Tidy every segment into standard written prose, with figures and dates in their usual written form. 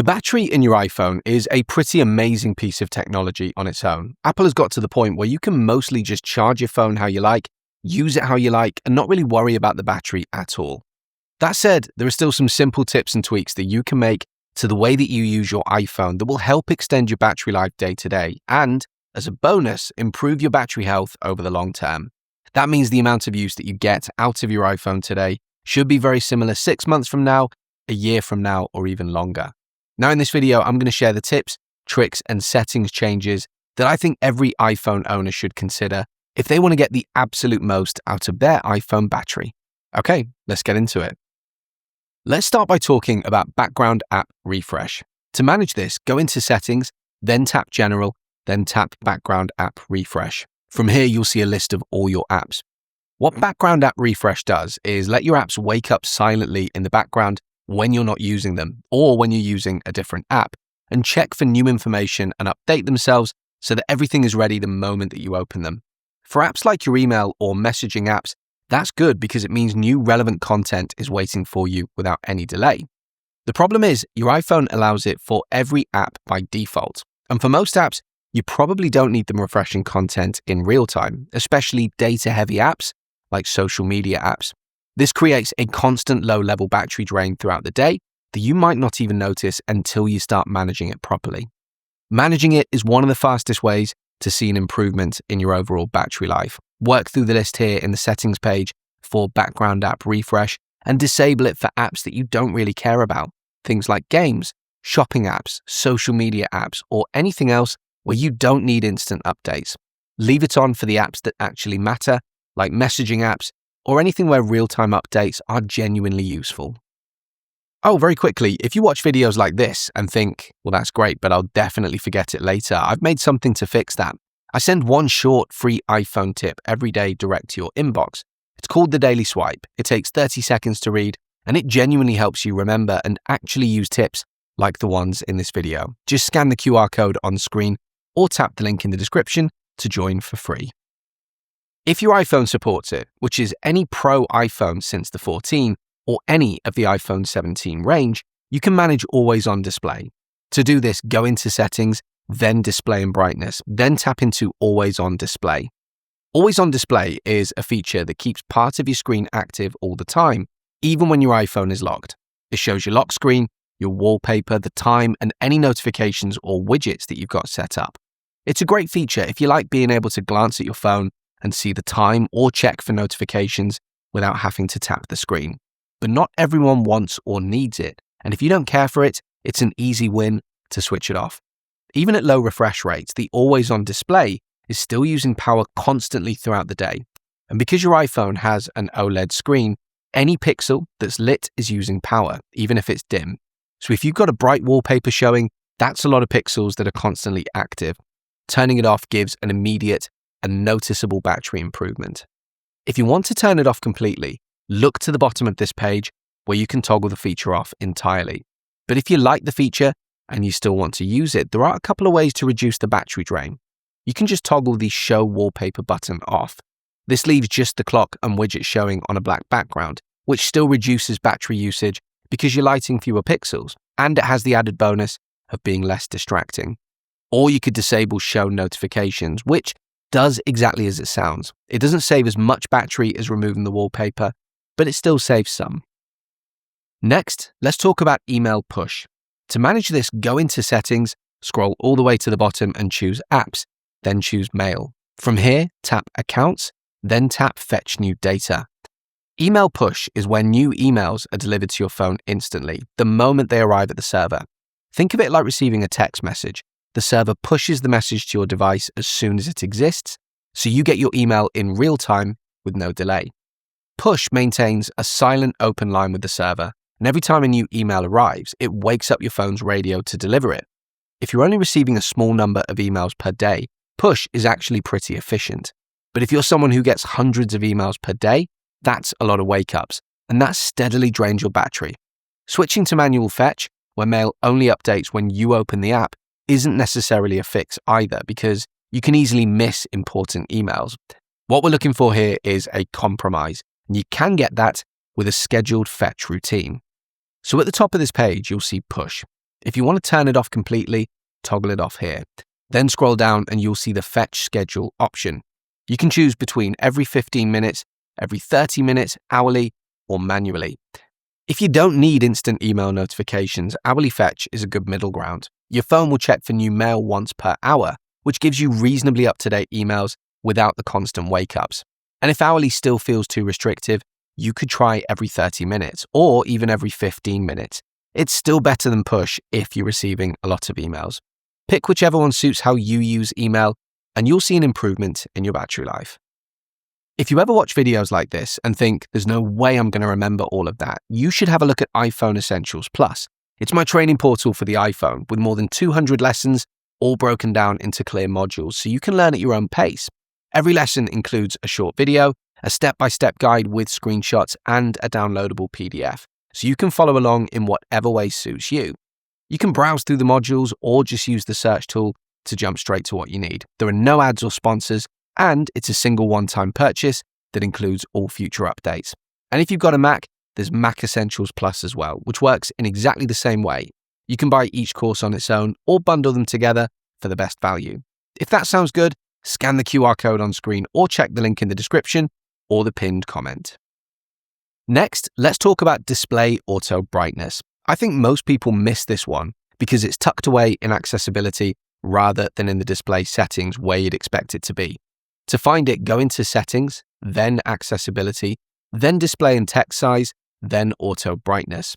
The battery in your iPhone is a pretty amazing piece of technology on its own. Apple has got to the point where you can mostly just charge your phone how you like, use it how you like, and not really worry about the battery at all. That said, there are still some simple tips and tweaks that you can make to the way that you use your iPhone that will help extend your battery life day to day and, as a bonus, improve your battery health over the long term. That means the amount of use that you get out of your iPhone today should be very similar 6 months from now, a year from now, or even longer. Now in this video, I'm going to share the tips, tricks, and settings changes that I think every iPhone owner should consider if they want to get the absolute most out of their iPhone battery. Okay, let's get into it. Let's start by talking about background app refresh. To manage this, go into Settings, then tap General, then tap Background app refresh. From here, you'll see a list of all your apps. What background app refresh does is let your apps wake up silently in the background when you're not using them or when you're using a different app, and check for new information and update themselves so that everything is ready the moment that you open them. For apps like your email or messaging apps, that's good because it means new relevant content is waiting for you without any delay. The problem is your iPhone allows it for every app by default. And for most apps, you probably don't need them refreshing content in real time, especially data-heavy apps like social media apps. This creates a constant low-level battery drain throughout the day that you might not even notice until you start managing it properly. Managing it is one of the fastest ways to see an improvement in your overall battery life. Work through the list here in the settings page for background app refresh and disable it for apps that you don't really care about. Things like games, shopping apps, social media apps, or anything else where you don't need instant updates. Leave it on for the apps that actually matter, like messaging apps, or anything where real-time updates are genuinely useful. Oh, very quickly, if you watch videos like this and think, well, that's great, but I'll definitely forget it later, I've made something to fix that. I send one short free iPhone tip every day direct to your inbox. It's called the Daily Swipe. It takes 30 seconds to read, and it genuinely helps you remember and actually use tips like the ones in this video. Just scan the QR code on screen or tap the link in the description to join for free. If your iPhone supports it, which is any Pro iPhone since the 14 or any of the iPhone 17 range, you can manage Always On Display. To do this, go into Settings, then Display and Brightness, then tap into Always On Display. Always On Display is a feature that keeps part of your screen active all the time, even when your iPhone is locked. It shows your lock screen, your wallpaper, the time, and any notifications or widgets that you've got set up. It's a great feature if you like being able to glance at your phone and see the time or check for notifications without having to tap the screen. But not everyone wants or needs it, and if you don't care for it, it's an easy win to switch it off. Even at low refresh rates, the Always On Display is still using power constantly throughout the day. And because your iPhone has an OLED screen, any pixel that's lit is using power, even if it's dim. So if you've got a bright wallpaper showing, that's a lot of pixels that are constantly active. Turning it off gives an immediate and noticeable battery improvement. If you want to turn it off completely, look to the bottom of this page where you can toggle the feature off entirely. But if you like the feature and you still want to use it, there are a couple of ways to reduce the battery drain. You can just toggle the Show Wallpaper button off. This leaves just the clock and widget showing on a black background, which still reduces battery usage because you're lighting fewer pixels, and it has the added bonus of being less distracting. Or you could disable Show Notifications, which does exactly as it sounds. It doesn't save as much battery as removing the wallpaper, but it still saves some. Next, let's talk about Email Push. To manage this, go into Settings, scroll all the way to the bottom and choose Apps, then choose Mail. From here, tap Accounts, then tap Fetch New Data. Email Push is when new emails are delivered to your phone instantly, the moment they arrive at the server. Think of it like receiving a text message. The server pushes the message to your device as soon as it exists, so you get your email in real time with no delay. Push maintains a silent open line with the server, and every time a new email arrives, it wakes up your phone's radio to deliver it. If you're only receiving a small number of emails per day, Push is actually pretty efficient. But if you're someone who gets hundreds of emails per day, that's a lot of wake-ups, and that steadily drains your battery. Switching to Manual Fetch, where mail only updates when you open the app, isn't necessarily a fix either because you can easily miss important emails. What we're looking for here is a compromise, and you can get that with a scheduled fetch routine. So at the top of this page, you'll see Push. If you want to turn it off completely, toggle it off here. Then scroll down and you'll see the fetch schedule option. You can choose between every 15 minutes, every 30 minutes, hourly, or manually. If you don't need instant email notifications, hourly fetch is a good middle ground. Your phone will check for new mail once per hour, which gives you reasonably up-to-date emails without the constant wake-ups. And if hourly still feels too restrictive, you could try every 30 minutes or even every 15 minutes. It's still better than push if you're receiving a lot of emails. Pick whichever one suits how you use email, and you'll see an improvement in your battery life. If you ever watch videos like this and think, there's no way I'm going to remember all of that, you should have a look at iPhone Essentials Plus. It's my training portal for the iPhone with more than 200 lessons, all broken down into clear modules so you can learn at your own pace. Every lesson includes a short video, a step-by-step guide with screenshots, and a downloadable PDF, so you can follow along in whatever way suits you. You can browse through the modules or just use the search tool to jump straight to what you need. There are no ads or sponsors, and it's a single one-time purchase that includes all future updates. And if you've got a Mac, there's Mac Essentials Plus as well, which works in exactly the same way. You can buy each course on its own or bundle them together for the best value. If that sounds good, scan the QR code on screen or check the link in the description or the pinned comment. Next, let's talk about display auto brightness. I think most people miss this one because it's tucked away in accessibility rather than in the display settings where you'd expect it to be. To find it, go into Settings, then Accessibility, then Display and Text Size, then Auto Brightness.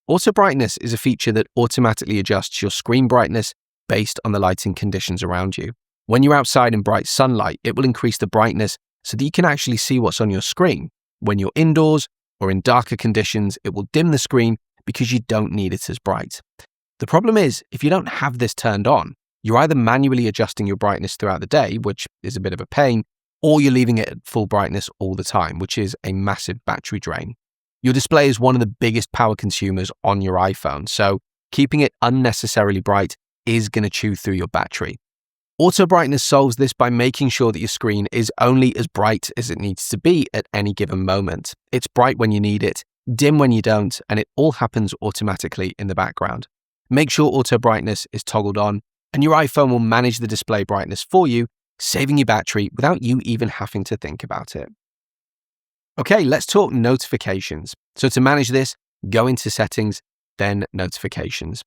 Auto Brightness is a feature that automatically adjusts your screen brightness based on the lighting conditions around you. When you're outside in bright sunlight, it will increase the brightness so that you can actually see what's on your screen. When you're indoors or in darker conditions, it will dim the screen because you don't need it as bright. The problem is, if you don't have this turned on, you're either manually adjusting your brightness throughout the day, which is a bit of a pain, or you're leaving it at full brightness all the time, which is a massive battery drain. Your display is one of the biggest power consumers on your iPhone, so keeping it unnecessarily bright is going to chew through your battery. Auto brightness solves this by making sure that your screen is only as bright as it needs to be at any given moment. It's bright when you need it, dim when you don't, and it all happens automatically in the background. Make sure auto brightness is toggled on, and your iPhone will manage the display brightness for you, saving you battery without you even having to think about it. Okay, let's talk notifications. So to manage this, go into Settings, then Notifications.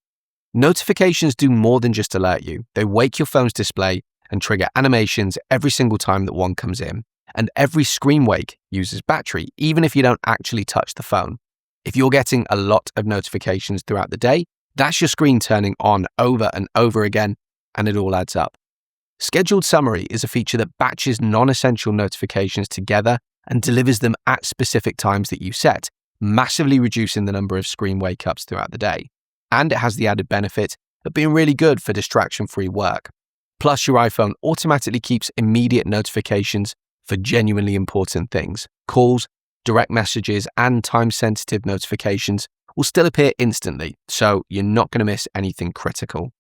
Notifications do more than just alert you. They wake your phone's display and trigger animations every single time that one comes in. And every screen wake uses battery, even if you don't actually touch the phone. If you're getting a lot of notifications throughout the day, that's your screen turning on over and over again, and it all adds up. Scheduled Summary is a feature that batches non-essential notifications together and delivers them at specific times that you set, massively reducing the number of screen wake-ups throughout the day. And it has the added benefit of being really good for distraction-free work. Plus, your iPhone automatically keeps immediate notifications for genuinely important things. Calls, direct messages, and time-sensitive notifications will still appear instantly, so you're not going to miss anything critical.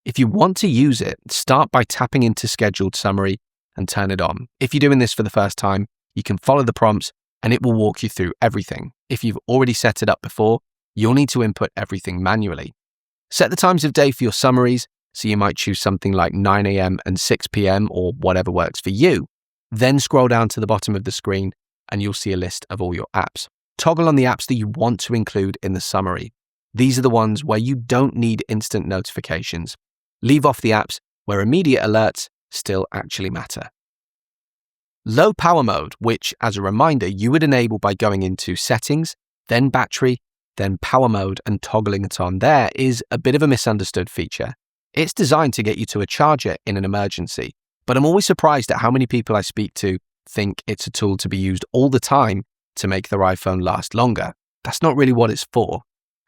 If you want to use it, start by tapping into Scheduled Summary and turn it on. If you're doing this for the first time, you can follow the prompts and it will walk you through everything. If you've already set it up before, you'll need to input everything manually. Set the times of day for your summaries, so you might choose something like 9 a.m. and 6 p.m. or whatever works for you. Then scroll down to the bottom of the screen and you'll see a list of all your apps. Toggle on the apps that you want to include in the summary. These are the ones where you don't need instant notifications. Leave off the apps where immediate alerts still actually matter. Low power mode, which, as a reminder, you would enable by going into Settings, then Battery, then Power Mode and toggling it on there, is a bit of a misunderstood feature. It's designed to get you to a charger in an emergency, but I'm always surprised at how many people I speak to think it's a tool to be used all the time to make their iPhone last longer. That's not really what it's for.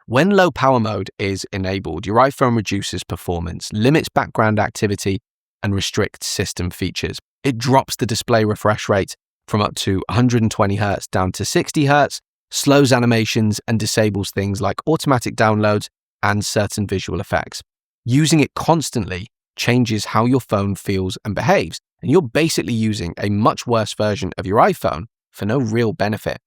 When low power mode is enabled, your iPhone reduces performance, limits background activity, and restricts system features. It drops the display refresh rate from up to 120 Hz down to 60 Hz, slows animations, and disables things like automatic downloads and certain visual effects. Using it constantly changes how your phone feels and behaves, and you're basically using a much worse version of your iPhone for no real benefit.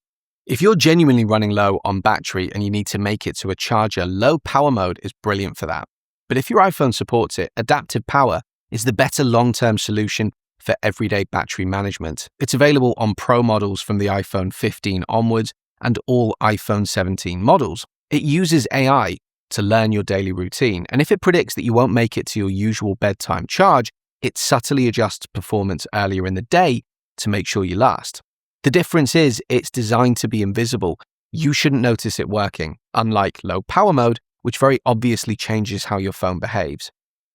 If you're genuinely running low on battery and you need to make it to a charger, low power mode is brilliant for that. But if your iPhone supports it, adaptive power is the better long-term solution for everyday battery management. It's available on Pro models from the iPhone 15 onwards and all iPhone 17 models. It uses AI to learn your daily routine, and if it predicts that you won't make it to your usual bedtime charge, it subtly adjusts performance earlier in the day to make sure you last. The difference is it's designed to be invisible. You shouldn't notice it working, unlike low power mode, which very obviously changes how your phone behaves.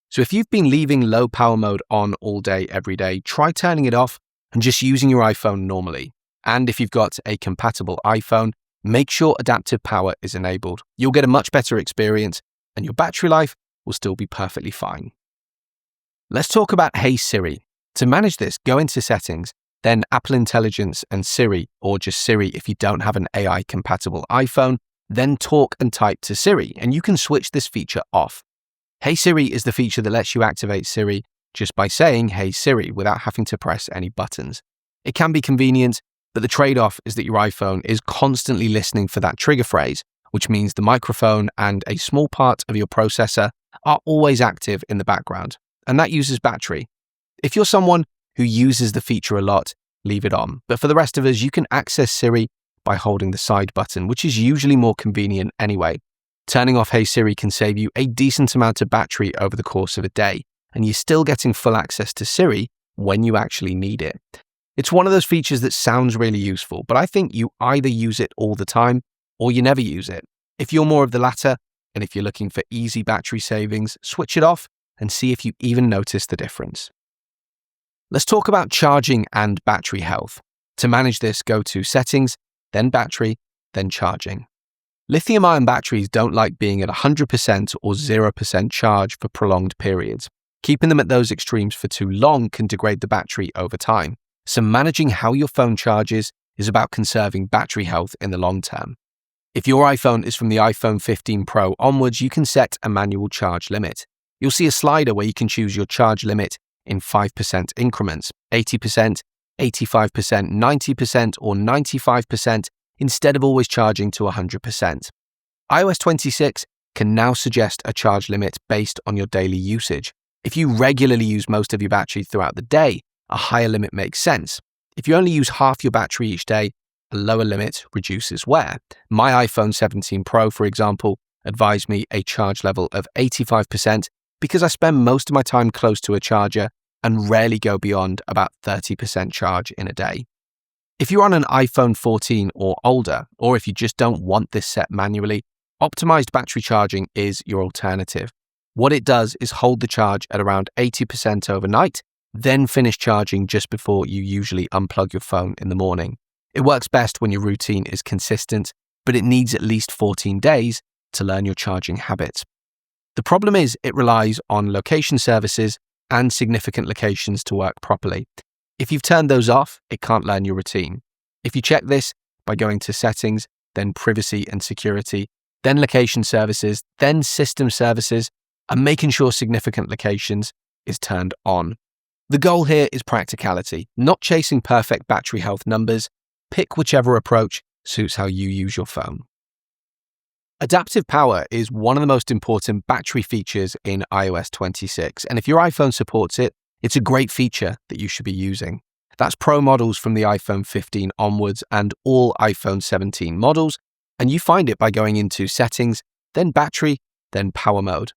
So if you've been leaving low power mode on all day, every day, try turning it off and just using your iPhone normally. And if you've got a compatible iPhone, make sure adaptive power is enabled. You'll get a much better experience and your battery life will still be perfectly fine. Let's talk about Hey Siri. To manage this, go into Settings, then Apple Intelligence and Siri, or just Siri if you don't have an AI-compatible iPhone, then talk and type to Siri, and you can switch this feature off. Hey Siri is the feature that lets you activate Siri just by saying Hey Siri without having to press any buttons. It can be convenient, but the trade-off is that your iPhone is constantly listening for that trigger phrase, which means the microphone and a small part of your processor are always active in the background, and that uses battery. If you're someone who uses the feature a lot, leave it on. But for the rest of us, you can access Siri by holding the side button, which is usually more convenient anyway. Turning off Hey Siri can save you a decent amount of battery over the course of a day, and you're still getting full access to Siri when you actually need it. It's one of those features that sounds really useful, but I think you either use it all the time or you never use it. If you're more of the latter, and if you're looking for easy battery savings, switch it off and see if you even notice the difference. Let's talk about charging and battery health. To manage this, go to Settings, then Battery, then Charging. Lithium-ion batteries don't like being at 100% or 0% charge for prolonged periods. Keeping them at those extremes for too long can degrade the battery over time. So managing how your phone charges is about conserving battery health in the long term. If your iPhone is from the iPhone 15 Pro onwards, you can set a manual charge limit. You'll see a slider where you can choose your charge limit in 5% increments, 80%, 85%, 90%, or 95%, instead of always charging to 100%. iOS 26 can now suggest a charge limit based on your daily usage. If you regularly use most of your battery throughout the day, a higher limit makes sense. If you only use half your battery each day, a lower limit reduces wear. My iPhone 17 Pro, for example, advised me a charge level of 85% because I spend most of my time close to a charger and rarely go beyond about 30% charge in a day. If you're on an iPhone 14 or older, or if you just don't want this set manually, optimized battery charging is your alternative. What it does is hold the charge at around 80% overnight, then finish charging just before you usually unplug your phone in the morning. It works best when your routine is consistent, but it needs at least 14 days to learn your charging habits. The problem is it relies on location services and significant locations to work properly. If you've turned those off, it can't learn your routine. If you check this by going to Settings, then Privacy and Security, then Location Services, then System Services, and making sure significant locations is turned on. The goal here is practicality, not chasing perfect battery health numbers. Pick whichever approach suits how you use your phone. Adaptive power is one of the most important battery features in iOS 26, and if your iPhone supports it, it's a great feature that you should be using. That's Pro models from the iPhone 15 onwards and all iPhone 17 models, and you find it by going into Settings, then Battery, then Power mode.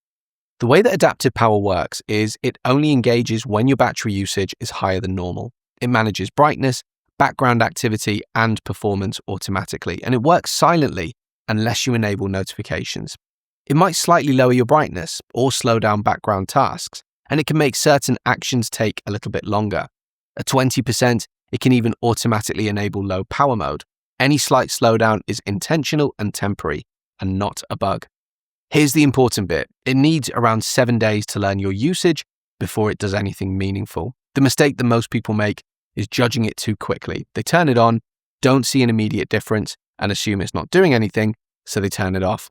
The way that adaptive power works is it only engages when your battery usage is higher than normal. It manages brightness, background activity, and performance automatically, and it works silently unless you enable notifications. It might slightly lower your brightness or slow down background tasks, and it can make certain actions take a little bit longer. At 20%, it can even automatically enable low power mode. Any slight slowdown is intentional and temporary, and not a bug. Here's the important bit. It needs around 7 days to learn your usage before it does anything meaningful. The mistake that most people make is judging it too quickly. They turn it on, don't see an immediate difference, and assume it's not doing anything, so they turn it off.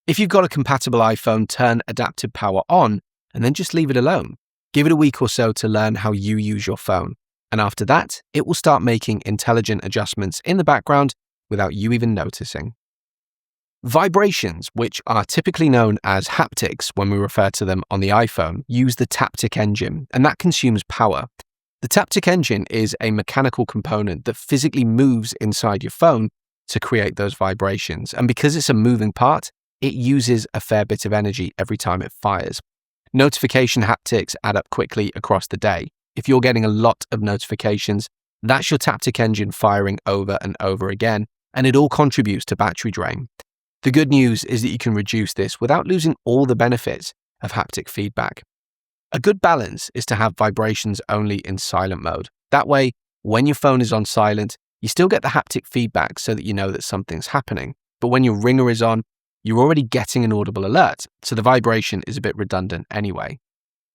If you've got a compatible iPhone, turn adaptive power on, and then just leave it alone. Give it a week or so to learn how you use your phone. And after that, it will start making intelligent adjustments in the background without you even noticing. Vibrations, which are typically known as haptics when we refer to them on the iPhone, use the Taptic engine, and that consumes power. The Taptic engine is a mechanical component that physically moves inside your phone to create those vibrations, and because it's a moving part, it uses a fair bit of energy every time it fires. Notification haptics add up quickly across the day. If you're getting a lot of notifications, that's your Taptic engine firing over and over again, and it all contributes to battery drain. The good news is that you can reduce this without losing all the benefits of haptic feedback. A good balance is to have vibrations only in silent mode. That way, when your phone is on silent, you still get the haptic feedback so that you know that something's happening. But when your ringer is on, you're already getting an audible alert, so the vibration is a bit redundant anyway.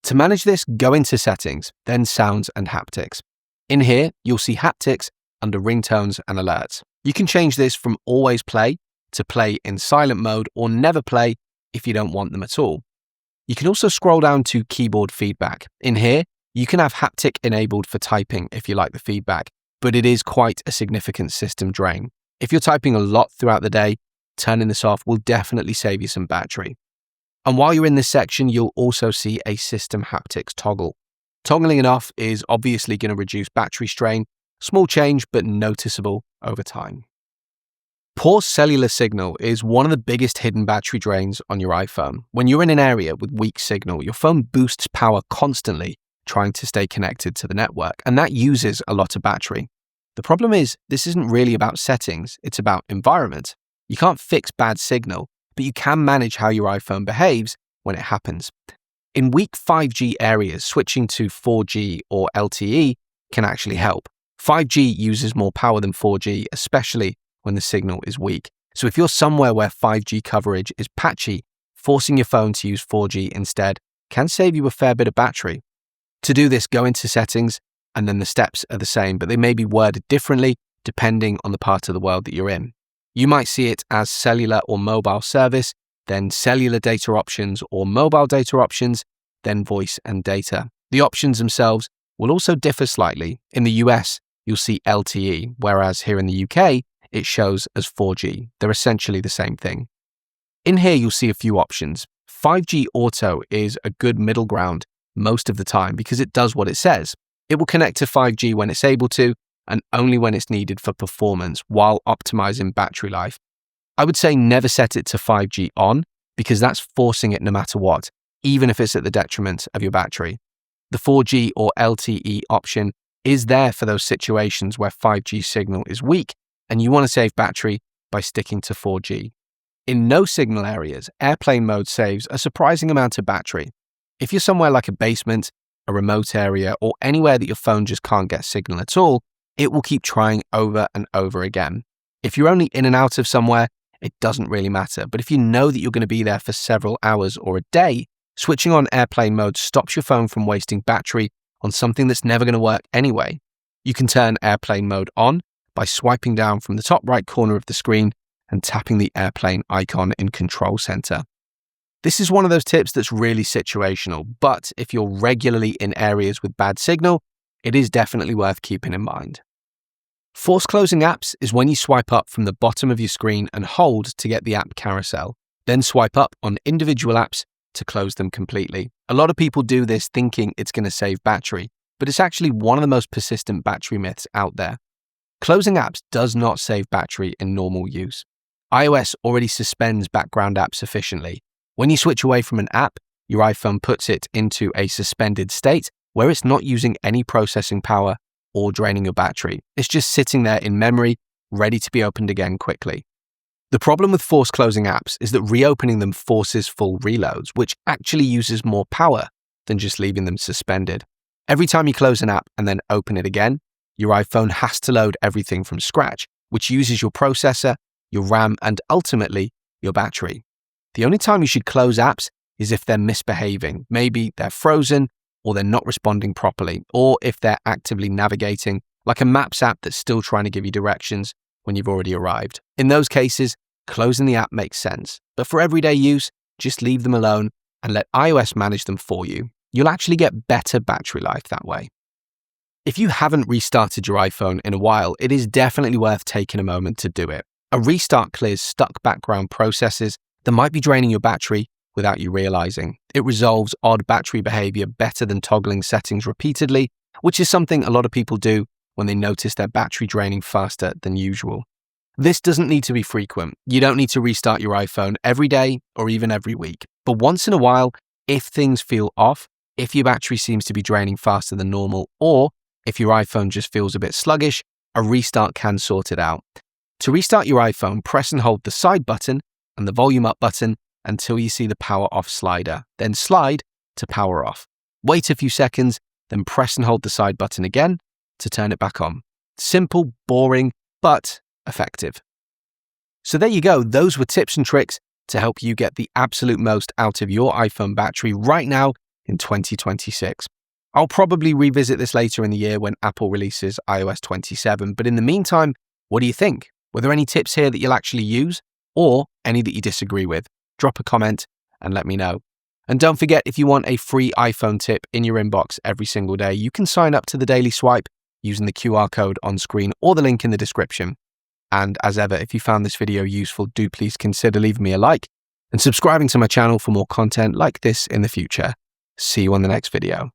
To manage this, go into Settings, then Sounds and Haptics. In here, you'll see haptics under ringtones and alerts. You can change this from always play to play in silent mode or never play if you don't want them at all. You can also scroll down to keyboard feedback. In here, you can have haptic enabled for typing if you like the feedback, but it is quite a significant system drain. If you're typing a lot throughout the day, turning this off will definitely save you some battery. And while you're in this section, you'll also see a system haptics toggle. Toggling it off is obviously going to reduce battery strain, small change but noticeable over time. Poor cellular signal is one of the biggest hidden battery drains on your iPhone. When you're in an area with weak signal, your phone boosts power constantly trying to stay connected to the network, and that uses a lot of battery. The problem is, this isn't really about settings, it's about environment. You can't fix bad signal, but you can manage how your iPhone behaves when it happens. In weak 5G areas, switching to 4G or LTE can actually help. 5G uses more power than 4G, especially when the signal is weak. So if you're somewhere where 5G coverage is patchy, forcing your phone to use 4G instead can save you a fair bit of battery. To do this, go into Settings, and then the steps are the same, but they may be worded differently depending on the part of the world that you're in. You might see it as cellular or mobile service, then cellular data options or mobile data options, then voice and data. The options themselves will also differ slightly. In the US, you'll see LTE, whereas here in the UK, it shows as 4G. They're essentially the same thing. In here, you'll see a few options. 5G Auto is a good middle ground most of the time because it does what it says. It will connect to 5G when it's able to, and only when it's needed for performance while optimizing battery life. I would say never set it to 5G on because that's forcing it no matter what, even if it's at the detriment of your battery. The 4G or LTE option is there for those situations where 5G signal is weak and you want to save battery by sticking to 4G. In no signal areas, airplane mode saves a surprising amount of battery. If you're somewhere like a basement, a remote area, or anywhere that your phone just can't get signal at all, it will keep trying over and over again. If you're only in and out of somewhere, it doesn't really matter. But if you know that you're going to be there for several hours or a day, switching on airplane mode stops your phone from wasting battery on something that's never going to work anyway. You can turn airplane mode on by swiping down from the top right corner of the screen and tapping the airplane icon in Control Center. This is one of those tips that's really situational, but if you're regularly in areas with bad signal, it is definitely worth keeping in mind. Force closing apps is when you swipe up from the bottom of your screen and hold to get the app carousel, then swipe up on individual apps to close them completely. A lot of people do this thinking it's going to save battery, but it's actually one of the most persistent battery myths out there. Closing apps does not save battery in normal use. iOS already suspends background apps efficiently. When you switch away from an app, your iPhone puts it into a suspended state where it's not using any processing power or draining your battery. It's just sitting there in memory, ready to be opened again quickly. The problem with force closing apps is that reopening them forces full reloads, which actually uses more power than just leaving them suspended. Every time you close an app and then open it again, your iPhone has to load everything from scratch, which uses your processor, your RAM, and ultimately your battery. The only time you should close apps is if they're misbehaving. Maybe they're frozen, or they're not responding properly, or if they're actively navigating, like a Maps app that's still trying to give you directions when you've already arrived. In those cases, closing the app makes sense. But for everyday use, just leave them alone and let iOS manage them for you. You'll actually get better battery life that way. If you haven't restarted your iPhone in a while, it is definitely worth taking a moment to do it. A restart clears stuck background processes that might be draining your battery without you realizing. It resolves odd battery behavior better than toggling settings repeatedly, which is something a lot of people do when they notice their battery draining faster than usual. This doesn't need to be frequent. You don't need to restart your iPhone every day or even every week. But once in a while, if things feel off, if your battery seems to be draining faster than normal, or if your iPhone just feels a bit sluggish, a restart can sort it out. To restart your iPhone, press and hold the side button and the volume up button until you see the power off slider. Then slide to power off. Wait a few seconds, then press and hold the side button again to turn it back on. Simple, boring, but effective. So there you go. Those were tips and tricks to help you get the absolute most out of your iPhone battery right now in 2026. I'll probably revisit this later in the year when Apple releases iOS 27, but in the meantime, what do you think? Were there any tips here that you'll actually use, or any that you disagree with? Drop a comment and let me know. And don't forget, if you want a free iPhone tip in your inbox every single day, you can sign up to the Daily Swipe using the QR code on screen or the link in the description. And as ever, if you found this video useful, do please consider leaving me a like and subscribing to my channel for more content like this in the future. See you on the next video.